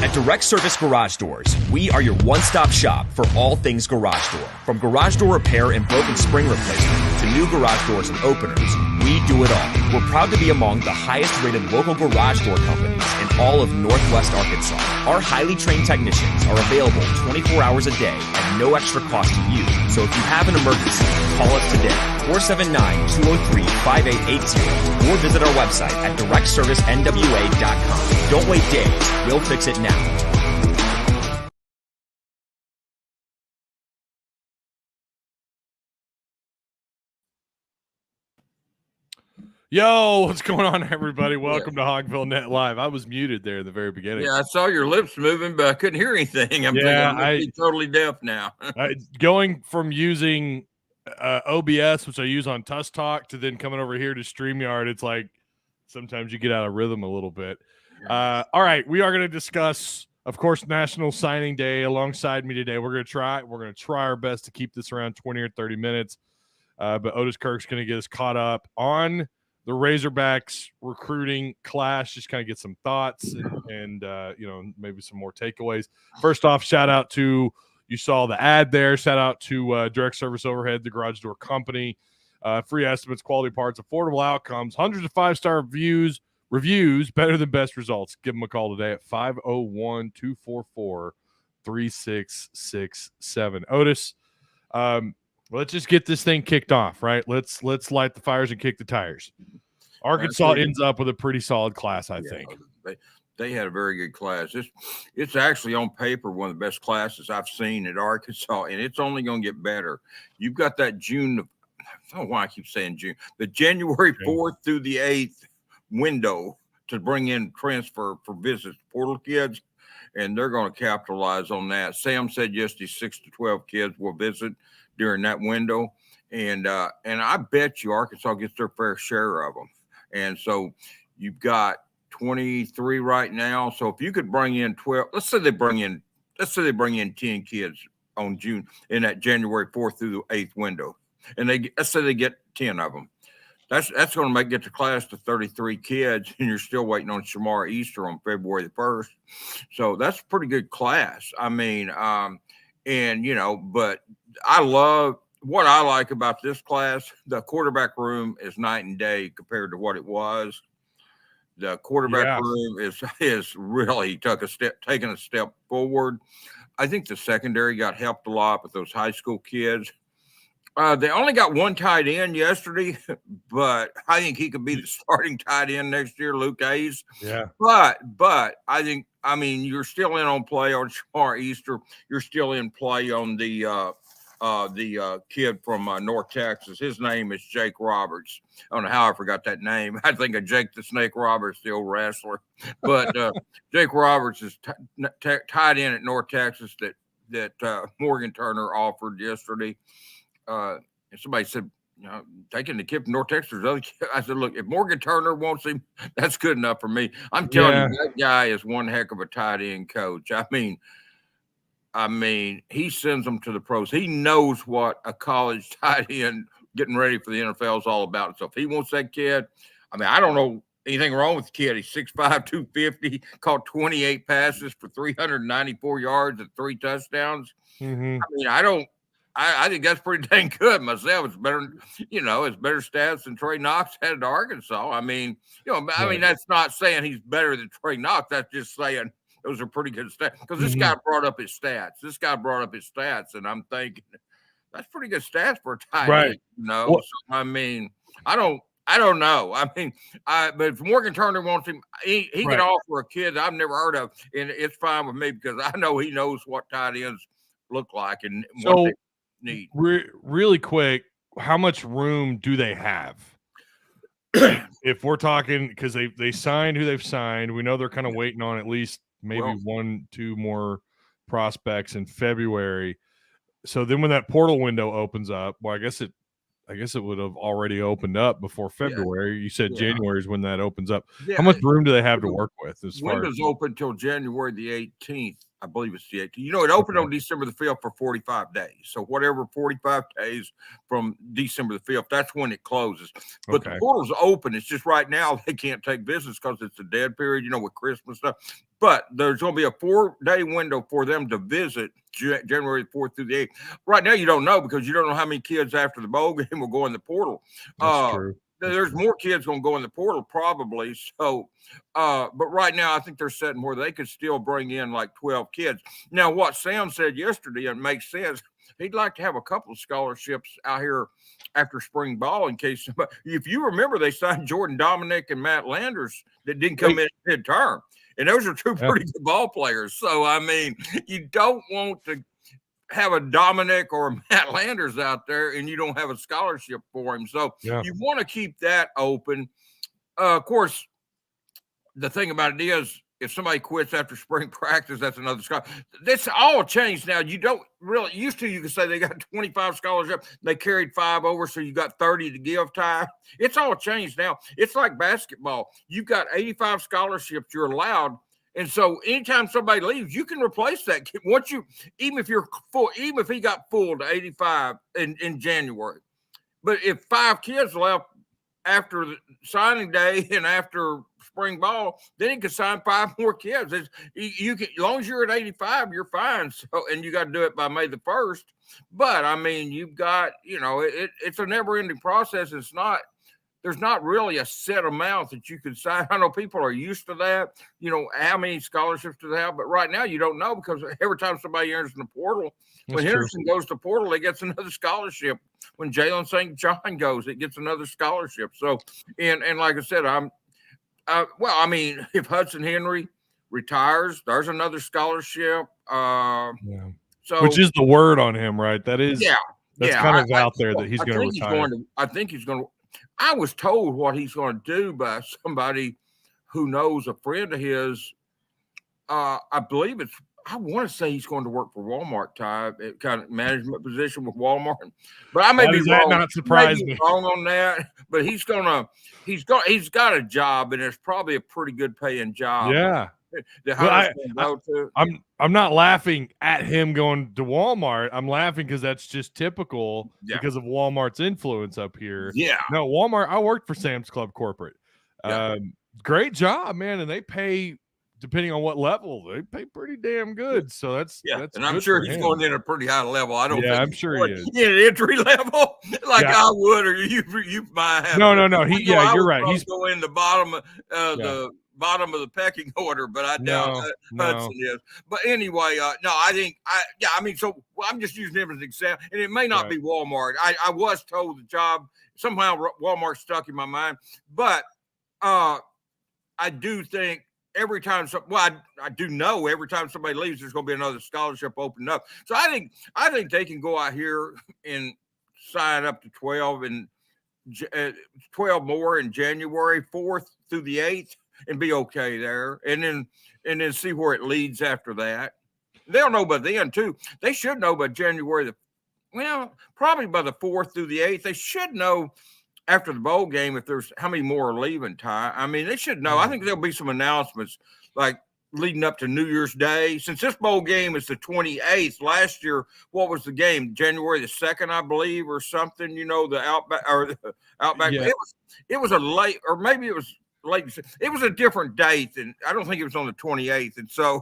At Direct Service Garage Doors, we are your one-stop shop for all things garage door. From garage door repair and broken spring replacement to new garage doors and openers, we do it all. We're proud to be among the highest-rated local garage door companies in all of Northwest Arkansas. Our highly trained technicians are available 24 hours a day at no extra cost to you. So if you have an emergency, call us today, 479-203-5880, or visit our website at directservicenwa.com. Don't wait days. We'll fix it now. Yo, what's going on, everybody? Welcome to Hogville Net Live. I was muted there in the very beginning. Yeah, I saw your lips moving, but I couldn't hear anything. I'm thinking I'm totally deaf now. Going from using OBS, which I use on Tuss Talk, to then coming over here to StreamYard, it's like sometimes you get out of rhythm a little bit. All right, we are going to discuss, of course, National Signing Day. Alongside me today, we're going to try our best to keep this around 20 or 30 minutes. But Otis Kirk's going to get us caught up on the Razorbacks recruiting class, just kind of get some thoughts and maybe some more takeaways. First off, shout out to, you saw the ad there, shout out to Direct Service Overhead, the Garage Door Company. Free estimates, quality parts, affordable outcomes, hundreds of five-star reviews, better than best results. Give them a call today at 501-244-3667. Otis, let's just get this thing kicked off, right? Let's light the fires and kick the tires. Arkansas ends up with a pretty solid class, I think. They had a very good class. It's actually on paper one of the best classes I've seen at Arkansas, and it's only going to get better. You've got that June, I don't know why I keep saying June, the January 4th through the 8th window to bring in transfer for visits portal kids, and they're going to capitalize on that. Sam said yesterday 6 to 12 kids will visit during that window, and I bet you Arkansas gets their fair share of them. And so you've got 23 right now. So if you could bring in 12, let's say they bring in 10 kids on June in that January 4th through the 8th window, and let's say they get 10 of them. That's going to get the class to 33 kids, and you're still waiting on Shamar Easter on February the 1st. So that's a pretty good class. I mean, but I love what I like about this class. The quarterback room is night and day compared to what it was. The quarterback room is really taking a step forward. I think the secondary got helped a lot with those high school kids. They only got one tight end yesterday, but I think he could be the starting tight end next year, Luke Hayes. Yeah. But I mean, you're still in on play on Shamar Easter. You're still in play on the kid from North Texas. His name is Jake Roberts. I don't know how I forgot that name. I think of Jake the Snake Roberts, the old wrestler. But Jake Roberts is tied in at North Texas that Morgan Turner offered yesterday. And somebody said, taking the kid from North Texas. I said, look, if Morgan Turner wants him, that's good enough for me. I'm telling you, that guy is one heck of a tight end coach. I mean, he sends them to the pros. He knows what a college tight end getting ready for the NFL is all about. So if he wants that kid, I mean, I don't know anything wrong with the kid. He's 6'5", 250, caught 28 passes for 394 yards and 3 touchdowns. Mm-hmm. I mean, I think that's pretty dang good myself. It's better, it's better stats than Trey Knox had at Arkansas. I mean, that's not saying he's better than Trey Knox. That's just saying those are pretty good stats, because this guy brought up his stats. And I'm thinking that's pretty good stats for a tight end, So, I mean, I don't know. I mean, but if Morgan Turner wants him, he can offer a kid I've never heard of, and it's fine with me because I know he knows what tight ends look like and what they need. Really quick, how much room do they have? If we're talking, because they signed who they've signed, we know they're kind of waiting on at least maybe 1-2 more prospects in February. So then when that portal window opens up, well, I guess it would have already opened up before February. You said January is when that opens up. How much room do they have to work with? Window's open until January the 18th. I believe it's the 18th. It opened on December the 5th for 45 days. So whatever 45 days from December the 5th, that's when it closes. But the portal's open. It's just right now they can't take business because it's a dead period, with Christmas stuff. but there's going to be a 4-day window for them to visit January 4th through the 8th. Right now, you don't know because you don't know how many kids after the bowl game will go in the portal. That's true. There's more kids going to go in the portal probably. So, but right now I think they're setting where they could still bring in like 12 kids. Now, what Sam said yesterday, and makes sense. He'd like to have a couple of scholarships out here after spring ball in case. But if you remember, they signed Jordan Dominic and Matt Landers that didn't come in mid-term, and those are two pretty good ball players. So I mean, you don't want to have a Dominic or a Matt Landers out there and you don't have a scholarship for him. So you want to keep that open. Of course, the thing about it is if somebody quits after spring practice, that's another scholarship. That's all changed now. You don't really used to, you could say they got 25 scholarships. They carried 5 over. So you got 30 to give time. It's all changed now. It's like basketball. You've got 85 scholarships you're allowed. And so anytime somebody leaves, you can replace that kid. Once you, even if you're full, even if he got full to 85 in January. But if 5 kids left after the signing day and after spring ball, then he could sign 5 more kids. You can, as long as you're at 85, you're fine. So, and you got to do it by May the 1st. But I mean, you've got, it's a never ending process. There's not really a set amount that you can sign. I know people are used to that. How many scholarships do they have? But right now you don't know because every time somebody enters in the portal, when Henderson goes to portal, he gets another scholarship. When Jalen St. John goes, it gets another scholarship. So, and like I said, if Hudson Henry retires, there's another scholarship. So, which is the word on him, right? That is, that's kind of out there that he's going to retire. I think he's going to. I was told what he's going to do by somebody who knows a friend of his. I want to say he's going to work for Walmart type kind of management position with Walmart, but I may be wrong. Not surprise me. Wrong on that, but he's got a job and it's probably a pretty good paying job. Yeah. I'm not laughing at him going to Walmart. I'm laughing because that's just typical because of Walmart's influence up here. Yeah. No, Walmart. I worked for Sam's Club corporate. Great job, man, and they pay depending on what level. They pay pretty damn good. So that's and I'm sure he's going in a pretty high level. I don't. Yeah, I'm sure he is. In an entry level, I would, or you might have. No. You're right. He's going the bottom of the bottom of the pecking order, but I doubt Hudson is. But anyway, so I'm just using him as an example, and it may not be Walmart. I was told the job somehow Walmart stuck in my mind, but I do think every time I do know every time somebody leaves, there's going to be another scholarship opened up. So I think they can go out here and sign up to 12 and 12 more in January 4th through the 8th. And be okay there, and then see where it leads after that. They'll know by then too. They should know by January probably by the 4th through the 8th. They should know after the bowl game if there's how many more are leaving. Ty, I mean, they should know. I think there'll be some announcements like leading up to New Year's Day. Since this bowl game is the 28th, last year, what was the game? January the 2nd, I believe, or something. The Outback. Yeah. It was a late, or maybe it was. It was a different date, and I don't think it was on the 28th. And so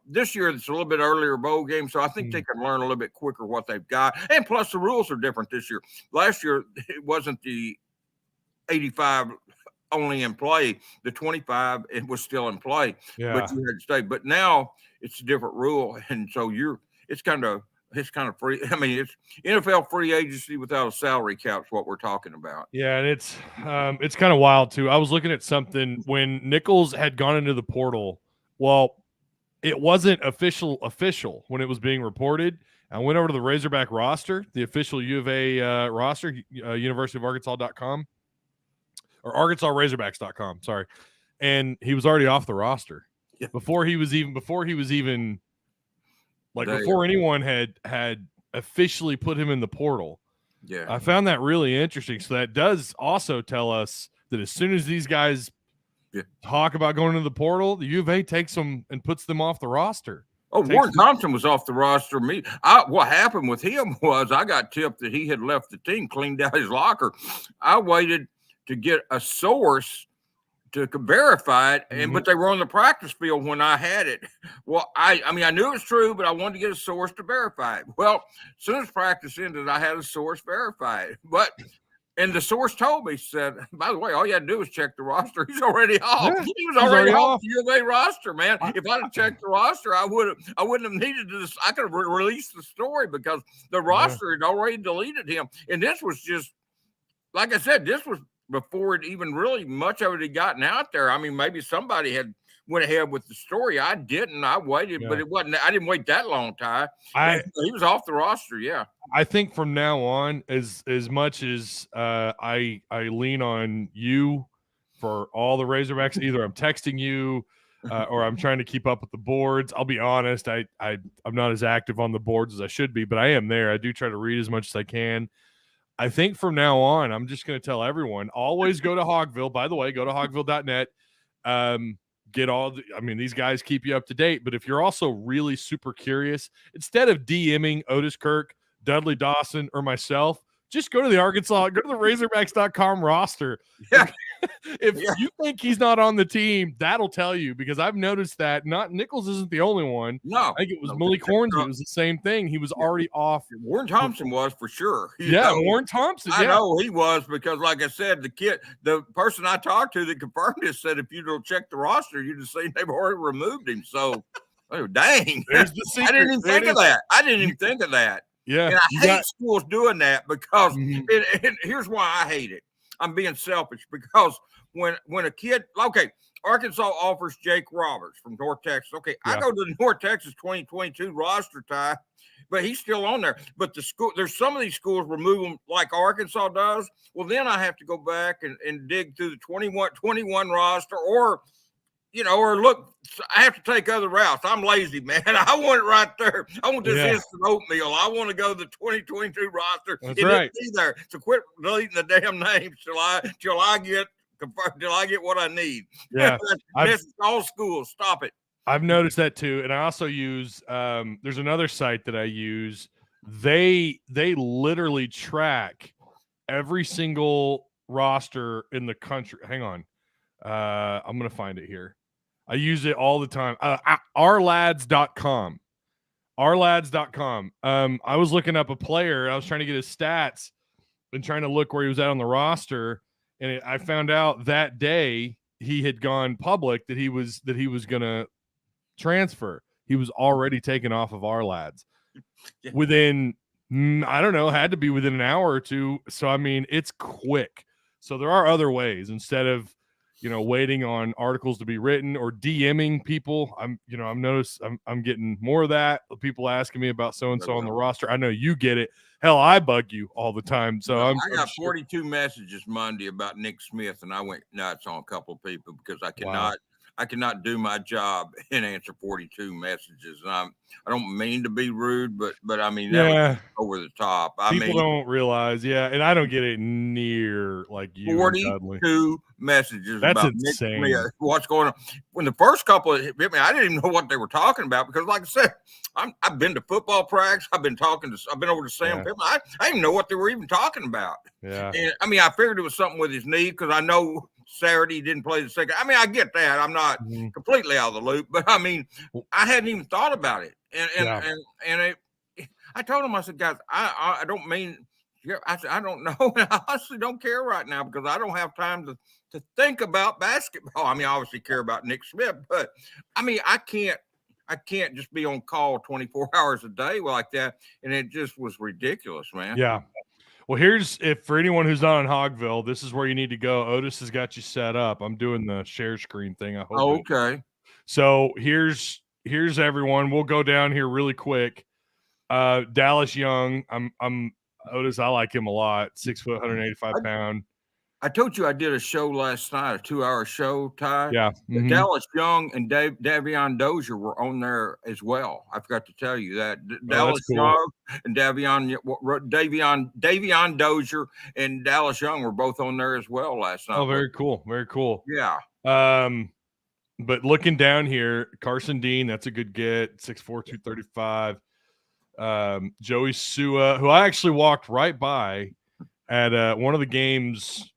this year it's a little bit earlier bowl game, so I think they can learn a little bit quicker what they've got. And plus the rules are different this year. Last year it wasn't the 85 only in play. The 25 it was still in play, but you had to stay. But now it's a different rule, and so it's kind of free. I mean, it's NFL free agency without a salary cap is what we're talking about. Yeah, and it's kind of wild too. I was looking at something when Nichols had gone into the portal. Well, it wasn't official when it was being reported. I went over to the Razorback roster, the official U of A roster, universityofarkansas.com or arkansasrazorbacks.com. Sorry, and he was already off the roster before he was even. Before anyone had officially put him in the portal. Yeah. I found that really interesting. So that does also tell us that as soon as these guys talk about going into the portal, the U of A takes them and puts them off the roster. Oh, Warren Thompson was off the roster. What happened with him was I got tipped that he had left the team, cleaned out his locker. I waited to get a source to verify it, but they were on the practice field when I had it. Well, I mean, I knew it was true, but I wanted to get a source to verify it. Well, as soon as practice ended, I had a source verify it. And the source told me, said, by the way, all you had to do was check the roster. He's already off. Yeah, he was already off the U of A roster, man. If I'd have checked the roster, I wouldn't have needed to. I could have released the story because the roster had already deleted him. And this was just, like I said, this was before it even really much of it had gotten out there. I mean, maybe somebody had went ahead with the story. I didn't. I waited, but it wasn't. I didn't wait that long, Ty. He was off the roster. Yeah. I think from now on, as much as I lean on you for all the Razorbacks, either I'm texting you or I'm trying to keep up with the boards. I'll be honest, I'm not as active on the boards as I should be, but I am there. I do try to read as much as I can. I think from now on, I'm just going to tell everyone, always go to Hogville. By the way, go to hogville.net. These guys keep you up to date, but if you're also really super curious, instead of DMing Otis Kirk, Dudley Dawson, or myself, just go to the Razorbacks.com roster. Yeah. If you think he's not on the team, that'll tell you, because I've noticed that Nichols isn't the only one. No. I think it was Malik Hornsby. It was the same thing. He was already off. Warren Thompson was for sure. Warren Thompson. I know he was, because like I said, the person I talked to that confirmed this said if you don't check the roster, you'd have seen they've already removed him. So, dang. There's the secret. I didn't even think of that. Yeah. And I hate schools doing that because and here's why I hate it. I'm being selfish, because when a kid, Arkansas offers Jake Roberts from North Texas. Okay, I go to the North Texas 2022 roster, Ty, but he's still on there. But there's some of these schools remove them like Arkansas does. Well, then I have to go back and dig through the 21 roster, or look, I have to take other routes. I'm lazy, man. I want it right there. I want this instant oatmeal. I want to go to the 2022 roster. That's right. Be there. So quit deleting the damn names till I get what I need. Yeah. All schools. Stop it. I've noticed that too. And I also use there's another site that I use. They literally track every single roster in the country. Hang on. I'm gonna find it here. I use it all the time. Ourlads.com. Ourlads.com. I was looking up a player. I was trying to get his stats and trying to look where he was at on the roster. And I found out that day he had gone public that he was going to transfer. He was already taken off of Ourlads within, I don't know, had to be within an hour or two. So, I mean, it's quick. So there are other ways instead of, waiting on articles to be written or DMing people. I'm getting more of that. People asking me about so-and-so on the roster. I know you get it. Hell, I bug you all the time. So I got 42 messages Monday about Nick Smith, and I went nuts on a couple of people because I cannot do my job and answer 42 messages. And I don't mean to be rude, but I mean, that was over the top. People don't realize. Yeah. And I don't get it near like you. 42 messages. That's about insane. Nick Smith, what's going on? When the first couple hit me, I didn't even know what they were talking about because, like I said, I've been to football practice. I've been over to Sam Pittman. I didn't even know what they were even talking about. Yeah. And I mean, I figured it was something with his knee because I know Saturday he didn't play the second. I mean, I get that. I'm not completely out of the loop, but I mean, I hadn't even thought about it. And I told him, I said, guys, I don't mean, I said, I don't know. I honestly don't care right now because I don't have time to think about basketball. I mean, I obviously care about Nick Smith, but I mean, I can't just be on call 24 hours a day like that. And it just was ridiculous, man. Yeah. Well, if for anyone who's not on Hogville, this is where you need to go. Otis has got you set up. I'm doing the share screen thing. I hope. Okay. So here's everyone. We'll go down here really quick. Dallas Young. I'm Otis. I like him a lot. 6 foot, 185 pound. I told you I did a show last night, a 2-hour show, Ty. Yeah. Mm-hmm. Dallas Young and Davion Dozier were on there as well. I forgot to tell you that. Dallas Young and Davion Dozier and Dallas Young were both on there as well last night. Oh, very cool. Very cool. Yeah. But looking down here, Carson Dean, that's a good get. 6'4", 235. Joey Sua, who I actually walked right by at one of the games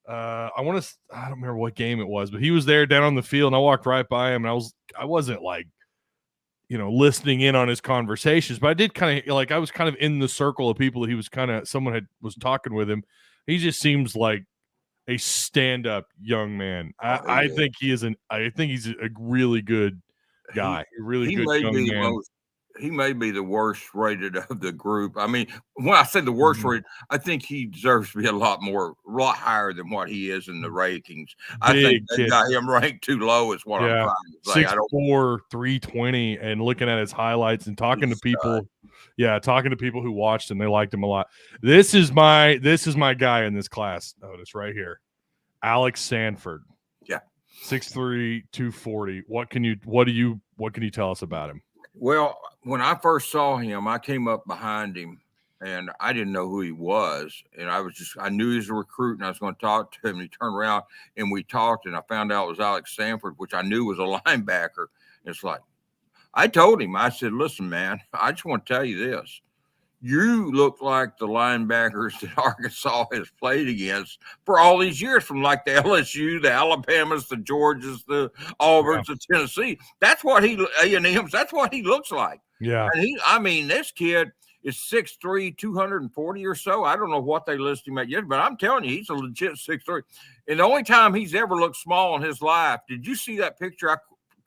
I don't remember what game it was, but he was there down on the field, and I walked right by him, and I wasn't like, listening in on his conversations, but I did kind of I was kind of in the circle of people that he was was talking with him. He just seems like a stand-up young man. I think he's a really good guy, a really good young man. He may be the worst rated of the group. I mean, when I say the worst rated, I think he deserves to be a lot higher than what he is in the rankings. I think they got him ranked too low is what I'm trying to say. 6'4", 320, and looking at his highlights and talking to people. Talking to people who watched him, they liked him a lot. This is my guy in this class. Notice right here. Alex Sanford. Yeah. 6'3", 240. What can you tell us about him? Well, when I first saw him, I came up behind him and I didn't know who he was. And I knew he was a recruit and I was going to talk to him. And he turned around and we talked and I found out it was Alex Sanford, which I knew was a linebacker. It's like, I told him, I said, listen, man, I just want to tell you this. You look like the linebackers that Arkansas has played against for all these years, from like the LSU, the Alabamas, the Georgias, the Auburns, the Tennessee. That's what A&M's. That's what he looks like. Yeah. And this kid is 6'3", 240 or so. I don't know what they list him at yet, but I'm telling you, he's a legit 6'3". And the only time he's ever looked small in his life, did you see that picture I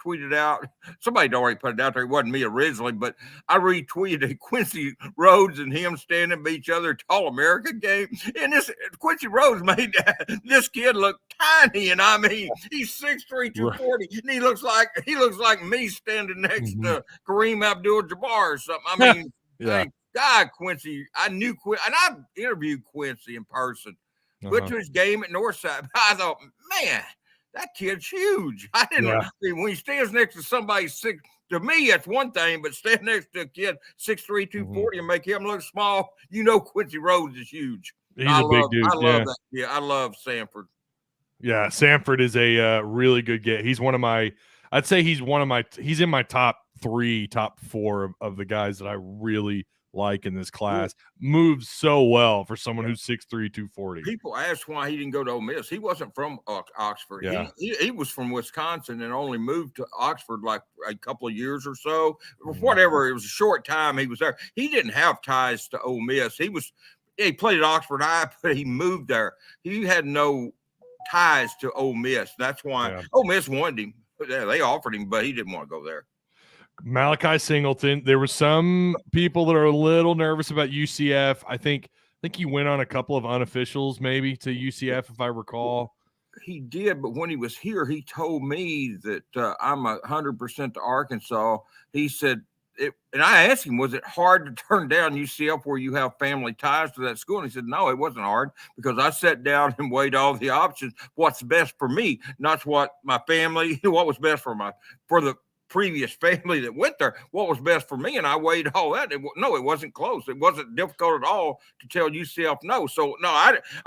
tweeted out? Somebody had already put it out there. It wasn't me originally, but I retweeted Quincy Rhodes and him standing by each other at All-America game. And this Quincy Rhodes made this kid look tiny. And I mean, he's 6'3", 240, and he looks like me standing next to Kareem Abdul-Jabbar or something. I mean, thank God, Quincy. I knew Quincy, and I interviewed Quincy in person. Went to his game at Northside. I thought, man, that kid's huge. I didn't when he stands next to somebody six. To me, that's one thing, but stand next to a kid 6'3", 240 and make him look small, Quincy Rhodes is huge. He's a big dude. I love that. Yeah, I love Sanford. Yeah, Sanford is a really good get. He's I'd say he's in my top 4 of the guys that I really like in this class. Moves so well for someone who's 6'3", 240. People ask why he didn't go to Ole Miss. He wasn't from Oxford. Yeah. He was from Wisconsin and only moved to Oxford like a couple of years or so. Whatever, it was a short time he was there. He didn't have ties to Ole Miss. He played at Oxford High, but he moved there. He had no ties to Ole Miss. That's why Ole Miss wanted him. They offered him, but he didn't want to go there. Malachi Singleton. There were some people that are a little nervous about UCF. I think he went on a couple of unofficials maybe to UCF, if I recall. He did, but when he was here, he told me that I'm 100% to Arkansas. He said, and I asked him, was it hard to turn down UCF where you have family ties to that school? And he said, no, it wasn't hard because I sat down and weighed all the options. What's best for me, not what my family, what was best for the previous family that went there, what was best for me, and I weighed all that. It wasn't close. It wasn't difficult at all to tell UCF no. So no,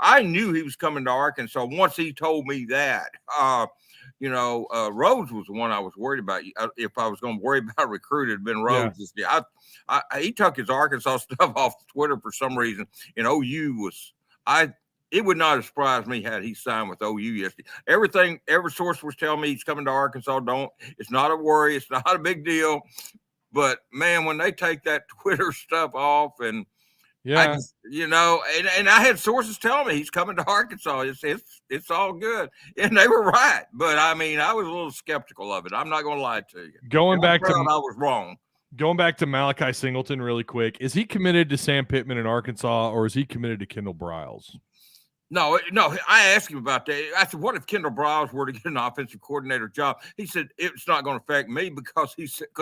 I knew he was coming to Arkansas once he told me that. Rhodes was the one I was worried about. If I was going to worry about recruit, it'd been Rhodes. Yeah. He took his Arkansas stuff off Twitter for some reason, and OU was It would not have surprised me had he signed with OU yesterday. Every source was telling me he's coming to Arkansas. It's not a worry. It's not a big deal. But man, when they take that Twitter stuff off and and I had sources telling me he's coming to Arkansas. It's all good. And they were right. But I mean, I was a little skeptical of it. I'm not going to lie to you. I was wrong. Going back to Malachi Singleton really quick, is he committed to Sam Pittman in Arkansas or is he committed to Kendall Briles? No. I asked him about that. I said, what if Kendall Briles were to get an offensive coordinator job? He said, it's not going to affect me because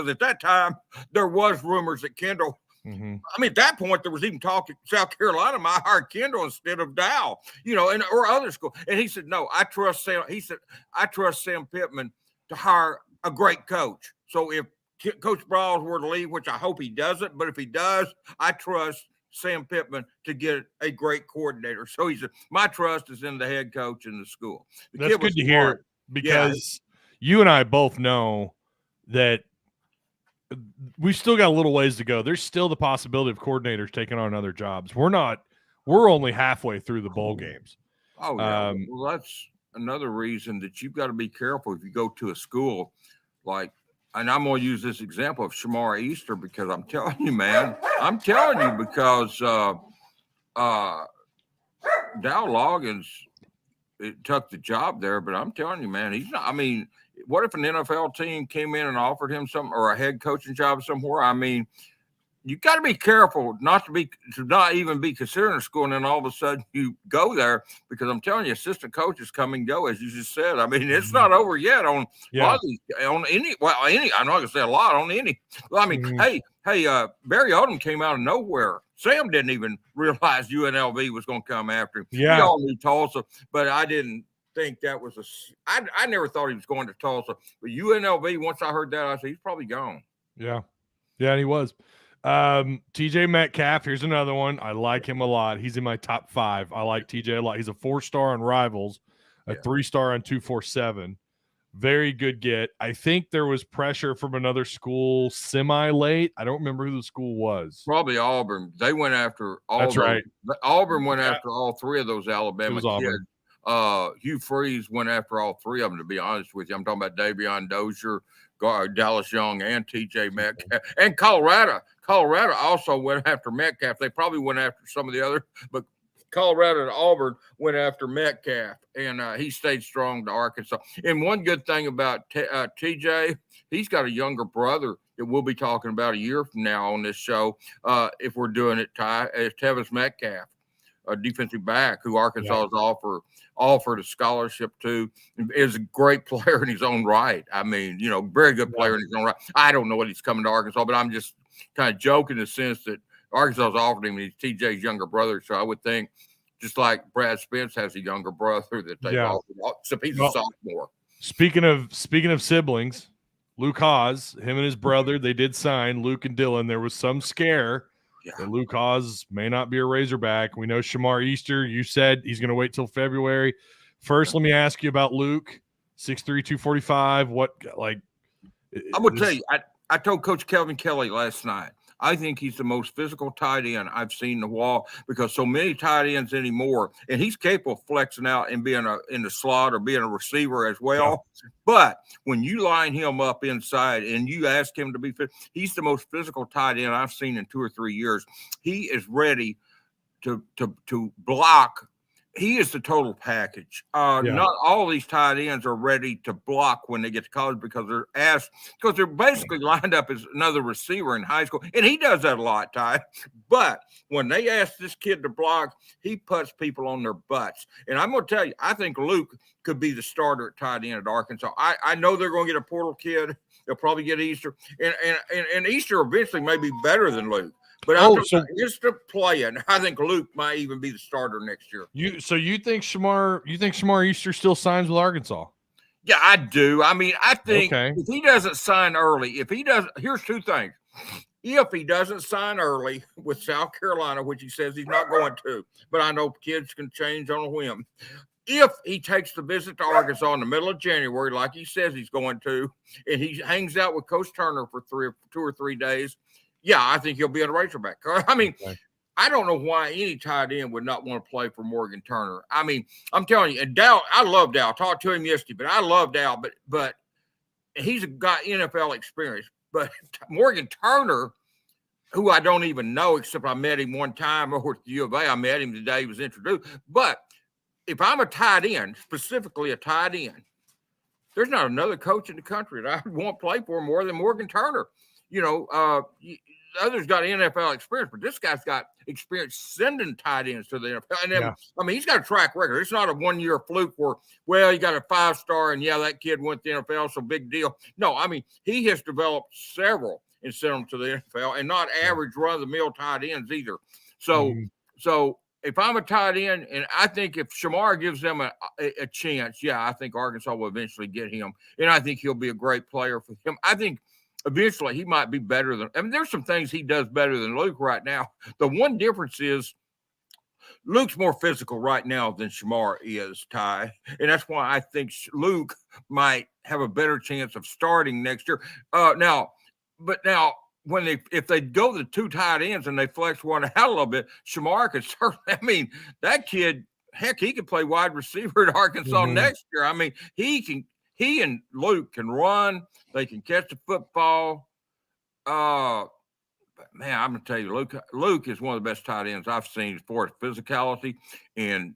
at that time there was rumors that Kendall, I mean, at that point, there was even talk in South Carolina, I hired Kendall instead of Dow, or other school. And he said, no, I trust Sam. He said, I trust Sam Pittman to hire a great coach. So if Coach Briles were to leave, which I hope he doesn't, but if he does, I trust Sam Pittman to get a great coordinator. So he said, my trust is in the head coach in the school. That's good to hear because you and I both know that we've still got a little ways to go. There's still the possibility of coordinators taking on other jobs. We're only halfway through the bowl games. Oh, yeah. Well, that's another reason that you've got to be careful if you go to a school like, and I'm going to use this example of Shamar Easter because I'm telling you, man, because Dow Loggins took the job there, but I'm telling you, man, he's not. I mean, what if an NFL team came in and offered him something or a head coaching job somewhere? I mean, you got to be careful not not even be considering a school, and then all of a sudden you go there because I'm telling you, assistant coaches come and go, as you just said. I mean, it's not over yet on a lot of these, on any. Well, any. I'm not gonna say a lot on any. Well, I mean, hey, Barry Odom came out of nowhere. Sam didn't even realize UNLV was going to come after him. Yeah, we all knew Tulsa, but I didn't think that was I never thought he was going to Tulsa. But UNLV, once I heard that, I said he's probably gone. Yeah, and he was. TJ Metcalf, here's another one. I like him a lot. He's in my top 5. I like TJ a lot. He's a 4-star on Rivals, a 3-star on 247. Very good get. I think there was pressure from another school semi-late. I don't remember who the school was. Probably Auburn. They went after all That's those. right. Auburn went after all 3 of those Alabama kids. Auburn. Hugh Freeze went after all 3 of them, to be honest with you. I'm talking about Davion Dozier, Dallas Young, and TJ Metcalf. And Colorado. Colorado also went after Metcalf. They probably went after some of the other, but Colorado and Auburn went after Metcalf, and he stayed strong to Arkansas. And one good thing about TJ, he's got a younger brother that we'll be talking about a year from now on this show, if we're doing it, Ty, is Tevis Metcalf, a defensive back who Arkansas has offered a scholarship to, is a great player in his own right. I mean, very good player in his own right. I don't know what he's coming to Arkansas, but I'm just kind of joking in the sense that Arkansas has offered him, and he's TJ's younger brother. So I would think, just like Brad Spence has a younger brother that they offered, except he's a sophomore. Speaking of siblings, Luke Haas, him and his brother, they did sign Luke and Dylan. There was some scare that Luke Haas may not be a Razorback. We know Shamar Easter, you said he's going to wait till February. First, let me ask you about Luke, 6'3", 245. What, like? I'm going to tell you, I told Coach Kelvin Kelly last night, I think he's the most physical tight end I've seen in the wall, because so many tight ends anymore, and he's capable of flexing out and being in the slot or being a receiver as well. Yeah. But when you line him up inside and you ask him to be fit, he's the most physical tight end I've seen in 2 or 3 years. He is ready to block. He is the total package. Not all these tight ends are ready to block when they get to college because they're basically lined up as another receiver in high school. And he does that a lot, Ty. But when they ask this kid to block, he puts people on their butts. And I'm going to tell you, I think Luke could be the starter at tight end at Arkansas. I know they're going to get a portal kid. They'll probably get Easter. And Easter eventually may be better than Luke. But just to play it, I think Luke might even be the starter next year. You think Shamar Easter still signs with Arkansas? Yeah, I do. I mean, I think if he doesn't sign early, here's 2 things. If he doesn't sign early with South Carolina, which he says he's not going to, but I know kids can change on a whim. If he takes the visit to Arkansas in the middle of January, like he says he's going to, and he hangs out with Coach Turner for 2 or 3 days, I think he'll be a Razorback. I mean, I don't know why any tight end would not want to play for Morgan Turner. I mean, I'm telling you, and Dow, I love Dow. I talked to him yesterday, but I love Dow. But he's got NFL experience. But Morgan Turner, who I don't even know, except I met him one time over at the U of A. I met him the day he was introduced. But if I'm a tight end, specifically a tight end, there's not another coach in the country that I would want to play for more than Morgan Turner. Others got NFL experience, but this guy's got experience sending tight ends to the NFL. And then, I mean, he's got a track record. It's not a 1-year fluke where, he got a 5-star and that kid went to the NFL, so big deal. No, I mean, he has developed several and sent them to the NFL, and not average run-of-the-mill tight ends either. So if I'm a tight end, and I think if Shamar gives them a chance, I think Arkansas will eventually get him, and I think he'll be a great player for him. I think eventually he might be better than – I mean, there's some things he does better than Luke right now. The one difference is Luke's more physical right now than Shamar is, Ty. And that's why I think Luke might have a better chance of starting next year. Now, if they go the 2 tight ends and they flex one out a little bit, Shamar could certainly – I mean, that kid heck, he could play wide receiver at Arkansas Mhm. next year. I mean, he and Luke can run. They can catch the football. But man, I'm gonna tell you, Luke is one of the best tight ends I've seen for his physicality, and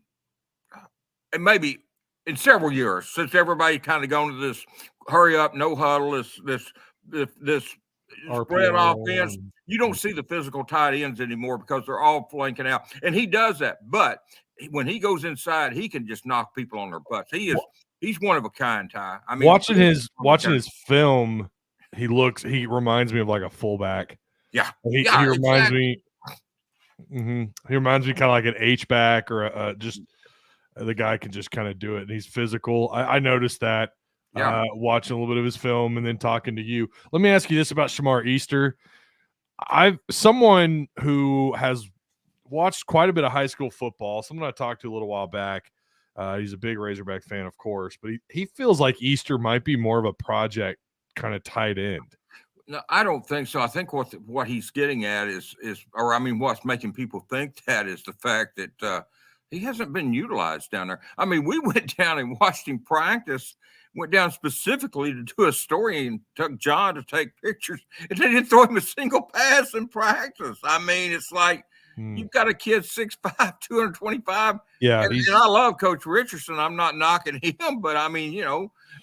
maybe in several years since everybody kind of gone to this hurry up, no huddle, this spread offense. You don't see the physical tight ends anymore because they're all flanking out, and he does that. But when he goes inside, he can just knock people on their butts. He's one of a kind, Ty. I mean, watching his film, he reminds me of like a fullback. Yeah, he reminds me. He reminds me kind of like an H-back or just the guy can just kind of do it. And he's physical. I noticed that watching a little bit of his film and then talking to you. Let me ask you this about Shamar Easter. Someone who has watched quite a bit of high school football, someone I talked to a little while back. He's a big Razorback fan, of course, but he feels like Easter might be more of a project kind of tight end. No, I don't think so. I think what he's getting at is what's making people think that is the fact that he hasn't been utilized down there. I mean, we went down and watched him practice, went down specifically to do a story and took John to take pictures, and they didn't throw him a single pass in practice. I mean, it's like you've got a kid 6'5", 225. Yeah. And I love Coach Richardson. I'm not knocking him, but I mean,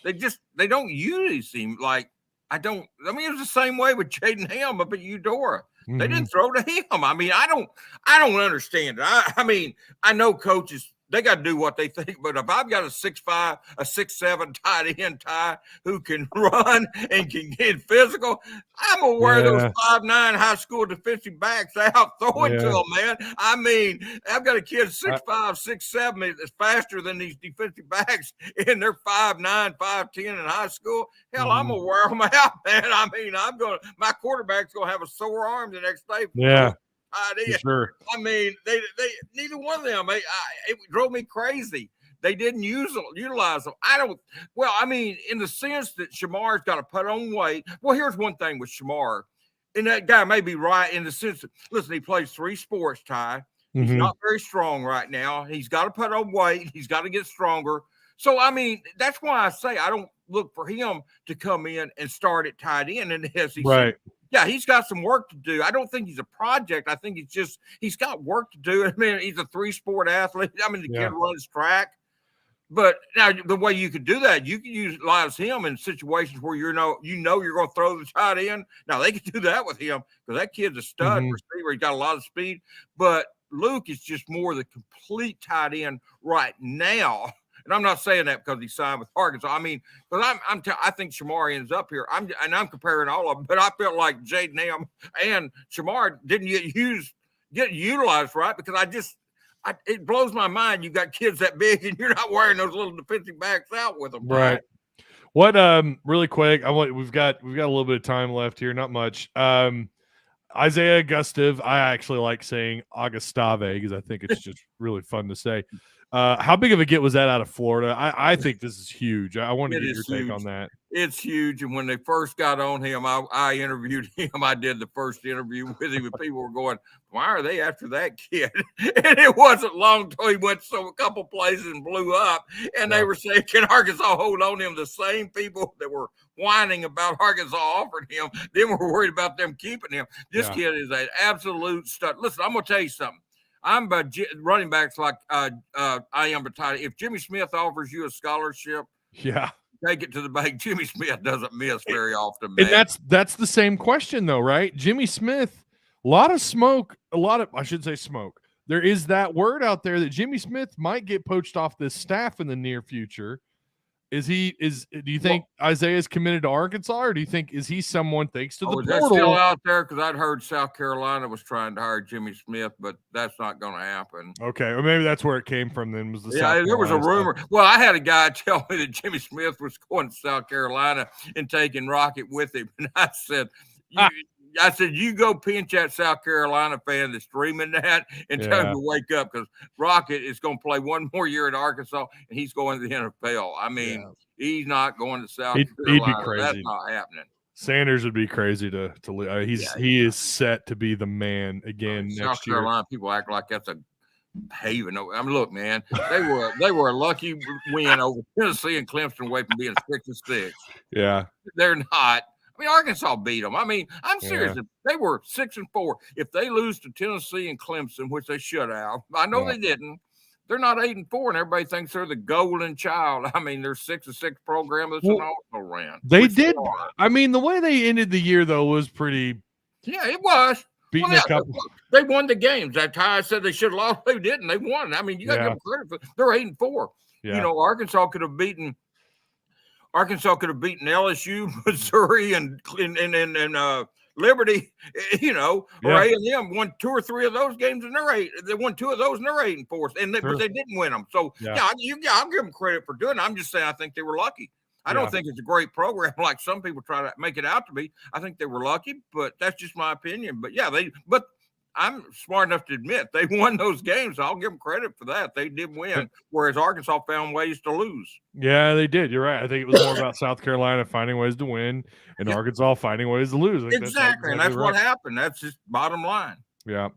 they don't use him like it was the same way with Jaden Ham up at Eudora. They didn't throw to him. I mean, I don't understand it. I mean, I know coaches, they got to do what they think, but if I've got a 6'5", a 6'7" tight end Ty who can run and can get physical, I'm gonna wear those 5'9" high school defensive backs out, throw it to them, man. I mean, I've got a kid 6'5", 6'7" that's faster than these defensive backs, and they're 5'9", 5'10" in high school. Hell, I'm gonna wear them out, man. I mean, my quarterback's gonna have a sore arm the next day. Yeah. Sure. I mean, they neither one of them. It drove me crazy. They didn't utilize them. I mean, in the sense that Shamar's got to put on weight. Well, here's one thing with Shamar, and that guy may be right in the sense that, listen, he plays 3 sports, Ty. He's not very strong right now. He's got to put on weight. He's got to get stronger. So, I mean, that's why I say I don't look for him to come in and start at tight end in the SEC. Right. Yeah, he's got some work to do. I don't think he's a project. I think he's got work to do. I mean, he's a 3-sport athlete. I mean, the kid runs track. But now the way you could do that, you can utilize him in situations where you're going to throw the tight end. Now, they can do that with him because that kid's a stud receiver. He's got a lot of speed. But Luke is just more the complete tight end right now. And I'm not saying that because he signed with Arkansas. I mean, because I think Shamar ends up here. I'm comparing all of them, but I felt like Jaden Ham and Shamar didn't get utilized right because it blows my mind. You got kids that big and you're not wearing those little defensive backs out with them. Right. What really quick, we've got a little bit of time left here, not much. Isaiah Augustave, I actually like saying Augustave because I think it's just really fun to say. How big of a get was that out of Florida? I think this is huge. I want to get your take on that. It's huge. And when they first got on him, I interviewed him. I did the first interview with him, and people were going, why are they after that kid? And it wasn't long until he went a couple places and blew up. And they were saying, can Arkansas hold on to him? The same people that were whining about Arkansas offering him, then were worried about them keeping him. This kid is an absolute stud. Listen, I'm going to tell you something. I'm by running backs like I am, but if Jimmy Smith offers you a scholarship, take it to the bank. Jimmy Smith doesn't miss very often, man. And that's the same question, though, right? Jimmy Smith, I should say smoke. There is that word out there that Jimmy Smith might get poached off this staff in the near future. Do you think Isaiah's committed to Arkansas, or do you think is he someone thanks to the portal? Is that still out there? Because I'd heard South Carolina was trying to hire Jimmy Smith, but that's not going to happen. Okay, or maybe that's where it came from. Then was there was a rumor. Well, I had a guy tell me that Jimmy Smith was going to South Carolina and taking Rocket with him, and I said, you go pinch that South Carolina fan that's dreaming that and tell him to wake up because Rocket is going to play one more year at Arkansas and he's going to the NFL. I mean, he's not going to South Carolina. He'd be crazy. That's not happening. Sanders would be crazy to leave. He is set to be the man again next South year. Carolina people act like that's a Haven. I mean, look, man, they were a lucky win over Tennessee and Clemson away from being 6-6. Yeah, They're not. I mean, Arkansas beat them. I mean, I'm serious. Yeah. If they were 6-4. If they lose to Tennessee and Clemson, which they should have, I know they didn't. They're not 8-4, and everybody thinks they're the golden child. I mean, they're 6-6 program that's an also ran. They did. I mean, the way they ended the year though was pretty. Yeah, it was. Beating a couple. They won the games. That I said they should have lost. They didn't. They won. I mean, you got to give them credit for. They're 8-4. Yeah. You know, Arkansas could have beaten LSU, Missouri, and Liberty. You know, or A&M won 2 or 3 of those games, and they won 2 of those, and they're 8-4, but they didn't win them. So I'll give them credit for doing it. I'm just saying I think they were lucky. I don't think it's a great program like some people try to make it out to be. I think they were lucky, but that's just my opinion. But but I'm smart enough to admit they won those games. So I'll give them credit for that. They did win, whereas Arkansas found ways to lose. Yeah, they did. You're right. I think it was more about South Carolina finding ways to win and Arkansas finding ways to lose. Exactly. And that's what happened. That's just bottom line. Yeah.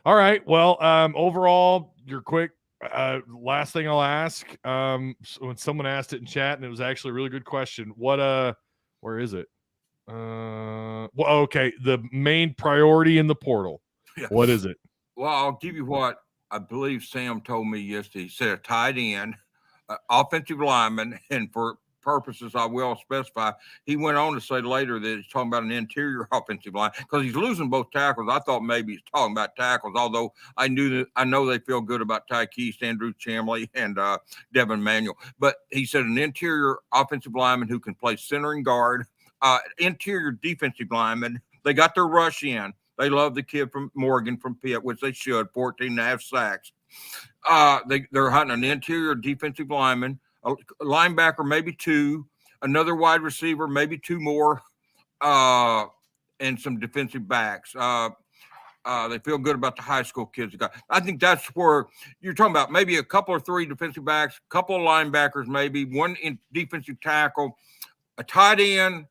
All right. Well, overall, your quick last thing I'll ask, when someone asked it in chat, and it was actually a really good question. Where is it? Okay. The main priority in the portal. Yeah. What is it? Well, I'll give you what I believe Sam told me yesterday. He said a tight end, offensive lineman, and for purposes I will specify, he went on to say later that he's talking about an interior offensive line because he's losing both tackles. I thought maybe he's talking about tackles, although I know they feel good about Ty Keast, Andrew Chamley, and Devin Manuel. But he said an interior offensive lineman who can play center and guard, interior defensive lineman. They got their rush in. They love the kid from Morgan from Pitt, which they should, 14.5 sacks. They're hunting an interior defensive lineman, a linebacker, maybe 2, another wide receiver, maybe 2 more, and some defensive backs. They feel good about the high school kids. I think that's where you're talking about maybe a couple or 3 defensive backs, a couple of linebackers, maybe 1 defensive tackle, a tight end,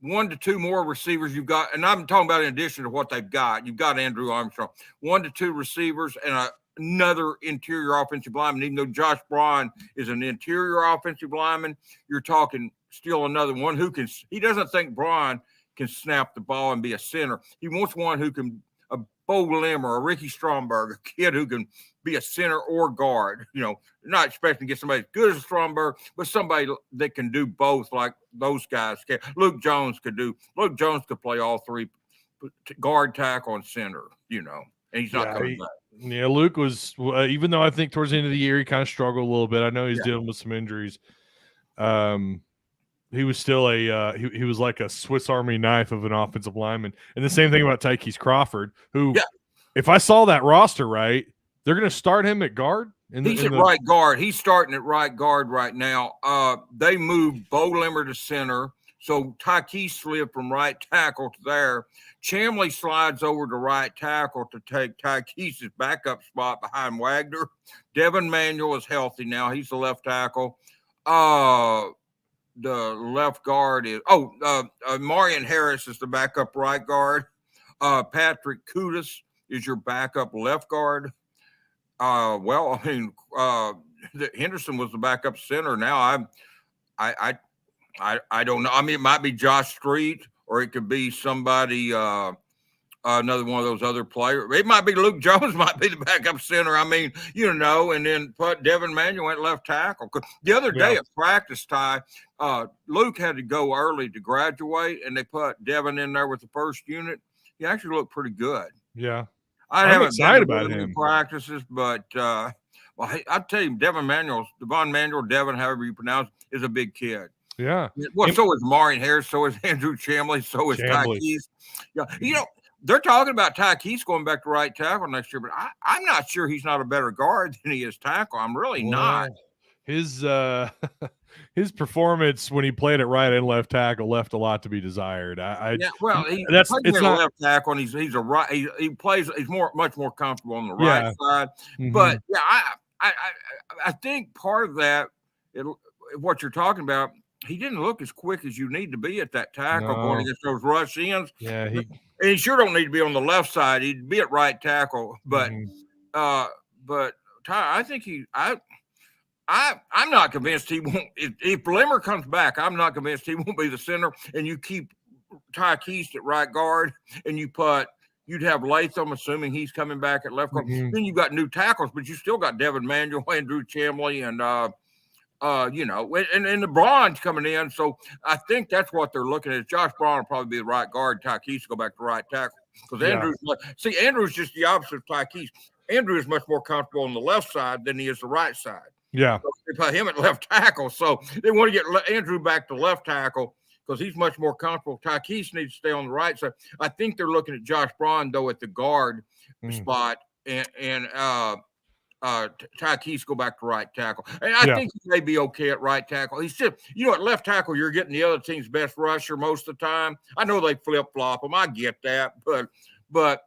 1 to 2 more receivers you've got, and I'm talking about in addition to what they've got. You've got Andrew Armstrong, 1 to 2 receivers, and another interior offensive lineman. Even though Josh Braun is an interior offensive lineman, you're talking still another one who can. He doesn't think Braun can snap the ball and be a center. He wants one who can, a Bo Lim or a Ricky Stromberg, a kid who can be a center or guard. You know, not expecting to get somebody as good as Stromberg, but somebody that can do both like those guys can. Luke Jones could play all 3, guard, tackle, and center, you know, and he's not coming back. Yeah, Luke was, even though I think towards the end of the year he kind of struggled a little bit. I know he's dealing with some injuries. He was still he was like a Swiss Army knife of an offensive lineman. And the same thing about Tykees Crawford, who, if I saw that roster right, they're going to start him at guard. He's at right guard. He's starting at right guard right now. They moved Bo Limmer to center, so Tykees slid from right tackle to there. Chamley slides over to right tackle to take Tykees' backup spot behind Wagner. Devin Manuel is healthy now. He's the left tackle. The left guard is Marion Harris is the backup right guard. Patrick Kudus is your backup left guard. Well, I mean, Henderson was the backup center. Now I don't know. I mean, it might be Josh Street, or it could be somebody, another one of those other players. It might be Luke Jones, might be the backup center. I mean, you know, and then put Devin Manuel at left tackle. The other day at practice, Luke had to go early to graduate, and they put Devin in there with the first unit. He actually looked pretty good. Yeah. I'm excited about him. Practices, but well, I tell you, Devin Manuel, Devin, however you pronounce it, is a big kid. Yeah. Well, so is Marion Harris, so is Andrew Chamley, so is Tykees. Yeah, you know, they're talking about Tykees going back to right tackle next year, but I'm not sure he's not a better guard than he is tackle. I'm really not. His performance when he played at right and left tackle left a lot to be desired. It's not left tackle, and he's a right. He plays. He's much more comfortable on the right side. Mm-hmm. But I think part of that, what you're talking about, he didn't look as quick as you need to be at that tackle going against those rush ends. Yeah, and he sure don't need to be on the left side. He'd be at right tackle, but. Ty, I think I'm not convinced he won't. If Limmer comes back, I'm not convinced he won't be the center. And you keep Ty Keast at right guard, and you'd have Latham, assuming he's coming back at left guard. Mhm. Then you got new tackles, but you still got Devin Manuel, Andrew Chamley, and and the Braun's coming in. So I think that's what they're looking at. Josh Braun will probably be the right guard. Ty Keast will go back to right tackle because Andrew's just the opposite of Ty Keast. Andrew is much more comfortable on the left side than he is the right side. Yeah. So they put him at left tackle. So they want to get Andrew back to left tackle because he's much more comfortable. Ty Keast needs to stay on the right side. I think they're looking at Josh Braun, though, at the guard spot, and Ty Keast go back to right tackle. And I think he may be okay at right tackle. He's still, at left tackle, you're getting the other team's best rusher most of the time. I know they flip-flop him. I get that. But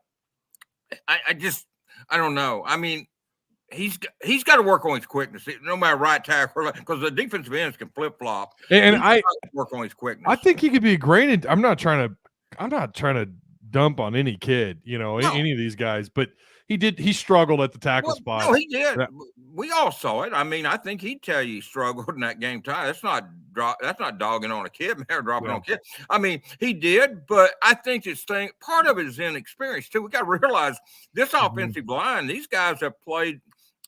I don't know. I mean, he's got to work on his quickness, no matter right tackle, because the defensive ends can flip flop. And I work on his quickness. I think he could be a great. I'm not trying to dump on any kid, any of these guys, but he struggled at the tackle spot. No, he did. Yeah. We all saw it. I mean, I think he'd tell you he struggled in that game time. That's not dogging on a kid, man, dropping on a kid. I mean, he did, but I think part of it is inexperience too. We got to realize this offensive line, these guys have played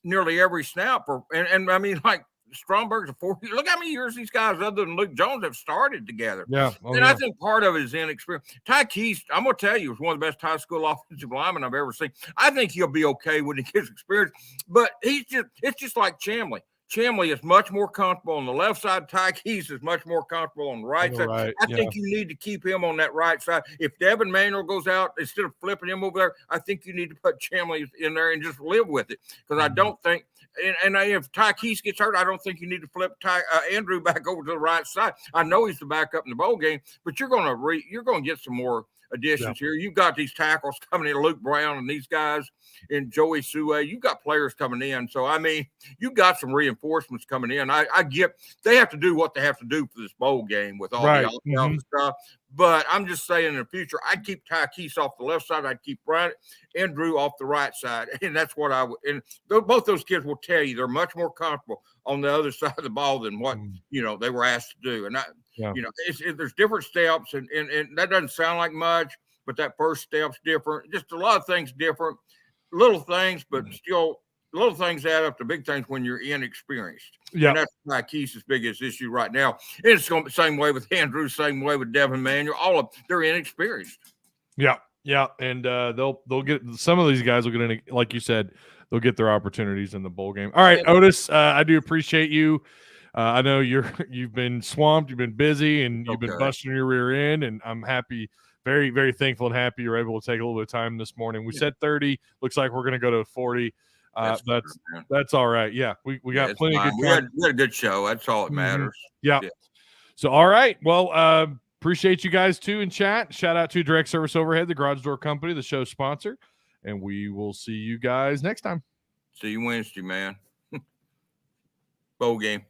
nearly every snap, and I mean, like Stromberg's a 40. Look how many years these guys, other than Luke Jones, have started together. Yeah, I think part of it is inexperience. Ty Keast, I'm gonna tell you, is one of the best high school offensive linemen I've ever seen. I think he'll be okay when he gets experience, but it's just like Chamley. Chamley is much more comfortable on the left side. Ty Keast is much more comfortable on the right side. I think you need to keep him on that right side. If Devin Manuel goes out, instead of flipping him over there, I think you need to put Chamley in there and just live with it. Because I don't think, and if Ty Keast gets hurt, I don't think you need to flip Andrew back over to the right side. I know he's the backup in the bowl game, but you're going to get some more additions here. You've got these tackles coming in, Luke Brown and these guys, and Joey Sue. You've got players coming in. So, I mean, you got some reinforcements coming in. I get they have to do what they have to do for this bowl game with all the stuff. But I'm just saying in the future, I'd keep Ty Keast off the left side. I'd keep Andrew off the right side. And that's what I would. And both those kids will tell you they're much more comfortable on the other side of the ball than what, they were asked to do. And, there's different steps. And that doesn't sound like much, but that first step's different. Just a lot of things different. Little things, but still little things add up to big things when you're inexperienced. Yeah. And that's Ty Keast's biggest issue right now. And it's going to be the same way with Andrew, same way with Devin Manuel. They're inexperienced. Yeah. Yeah. And they'll get some of these guys will get in, like you said, they'll get their opportunities in the bowl game. All right, Otis, I do appreciate you. I know you've been swamped, you've been busy, and you've been busting your rear end, and I'm happy. Very, very thankful and happy you're able to take a little bit of time this morning. We said 30. Looks like we're going to go to 40. That's all right. Yeah, we got plenty of good time. We had a good show. That's all that matters. Yeah. So, all right. Well, appreciate you guys too in chat. Shout out to Direct Service Overhead, the Garage Door Company, the show sponsor. And we will see you guys next time. See you Wednesday, man. Bowl game.